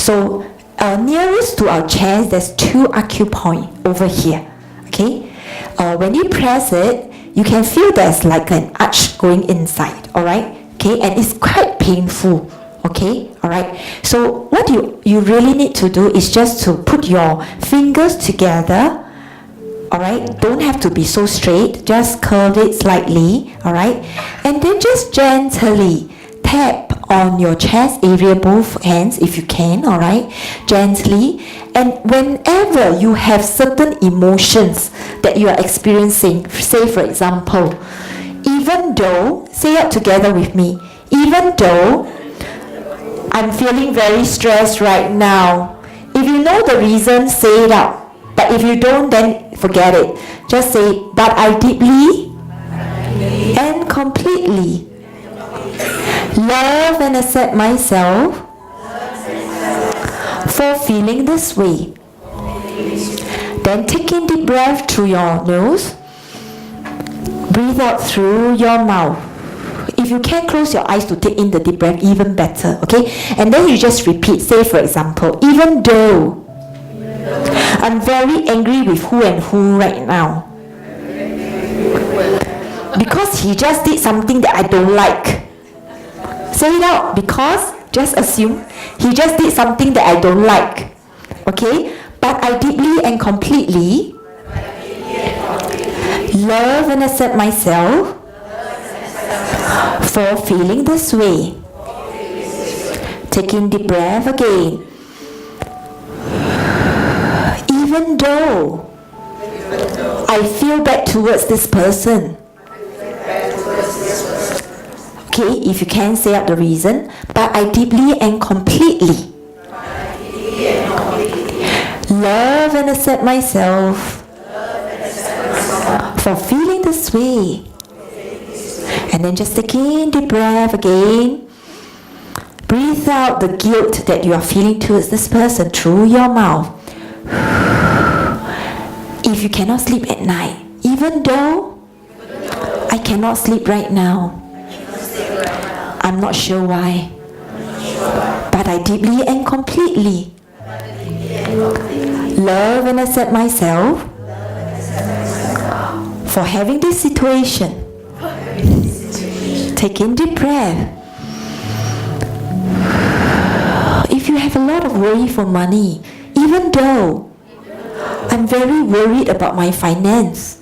So nearest to our chest, there's 2 acupoints over here. Okay, when you press it, you can feel there's like an arch going inside. All right. Okay, and it's quite painful. Okay, all right. So what you really need to do is just to put your fingers together. All right, don't have to be so straight, just curve it slightly. All right, and then just gently tap on your chest area, both hands if you can. All right, gently. And whenever you have certain emotions that you are experiencing, say for example, even though, say it together with me, even though I'm feeling very stressed right now. If you know the reason, say it out. But if you don't, then forget it. Just say, but I deeply and completely love and accept myself for feeling this way. Then take in deep breath through your nose. Breathe out through your mouth. If you can, close your eyes to take in the deep breath, even better. Okay? And then you just repeat. Say, for example, even though I'm very angry with who and who right now, because he just did something that I don't like. Say it out, because just assume he just did something that I don't like. Okay? But I deeply and completely love and accept myself for feeling this way. Taking deep breath again. Even though I feel bad towards this person. Okay, if you can, say out the reason. But I deeply and completely love and accept myself for feeling this way. And then just take in deep breath again. Breathe out the guilt that you are feeling towards this person through your mouth. If you cannot sleep at night, even though I cannot sleep right now, I'm not sure why, but I deeply and completely love and accept myself for having this situation. Take in deep breath. If you have a lot of worry for money, even though I'm very worried about my finance,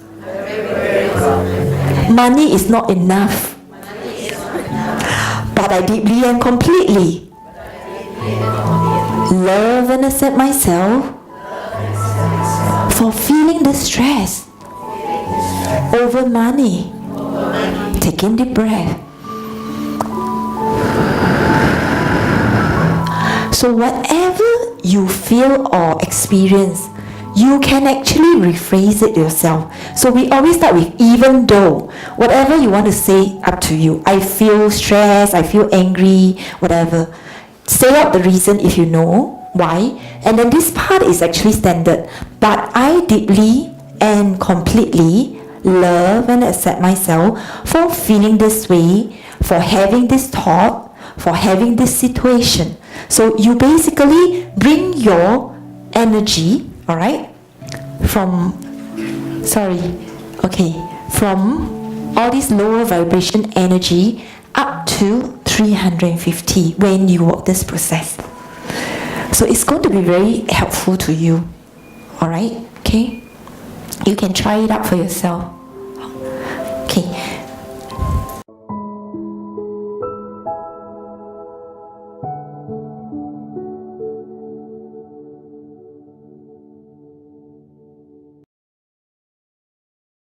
money is not enough, but I deeply and completely love and accept myself for feeling the stress over money. Take in deep breath. So whatever you feel or experience, you can actually rephrase it yourself. So we always start with even though. Whatever you want to say, up to you. I feel stressed, I feel angry, whatever. Say out the reason if you know why. And then this part is actually standard. But I deeply and completely love and accept myself for feeling this way, for having this thought, for having this situation. So you basically bring your energy, alright, from all this lower vibration energy up to 350 when you walk this process. So it's going to be very helpful to you. Alright? Okay? You can try it out for yourself.